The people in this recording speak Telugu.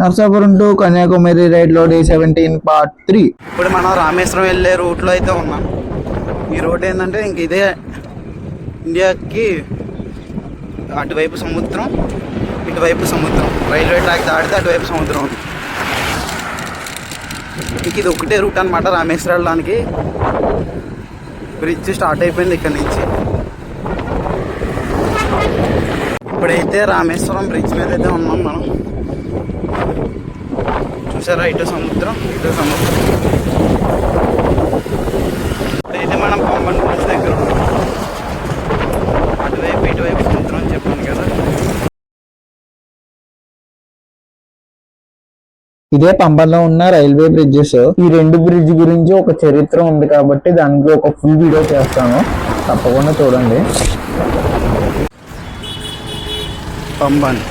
నర్సాపురం టు కన్యాకుమారి రైడ్లో Day-17 పార్ట్ 3. ఇప్పుడు మనం రామేశ్వరం వెళ్ళే రూట్లో అయితే ఉన్నాం. ఈ రోడ్ ఏంటంటే ఇంక ఇదే ఇండియాకి అటువైపు సముద్రం, ఇటువైపు సముద్రం. రైల్వే ట్రాక్ దాటితే అటువైపు సముద్రం. ఇంక ఇది ఒకటే రూట్ అనమాట రామేశ్వరం వెళ్ళడానికి. బ్రిడ్జ్ స్టార్ట్ అయిపోయింది ఇక్కడ నుంచి. ఇప్పుడైతే రామేశ్వరం బ్రిడ్జ్ మీద అయితే ఉన్నాం మనం. చూసారా, ఇటు సముద్రం, ఇటు సముద్రం. ఇప్పుడైతే మనం పంబన్ బ్రిడ్జ్ దగ్గర ఉన్నాం. అటువైపు ఇటువైపు సముద్రం అని చెప్పాను కదా. ఇదే పంబన్లో ఉన్న రైల్వే బ్రిడ్జెస్. ఈ రెండు బ్రిడ్జ్ గురించి ఒక చరిత్ర ఉంది కాబట్టి దానికి ఒక ఫుల్ వీడియో చేస్తాను, తప్పకుండా చూడండి. పంబన్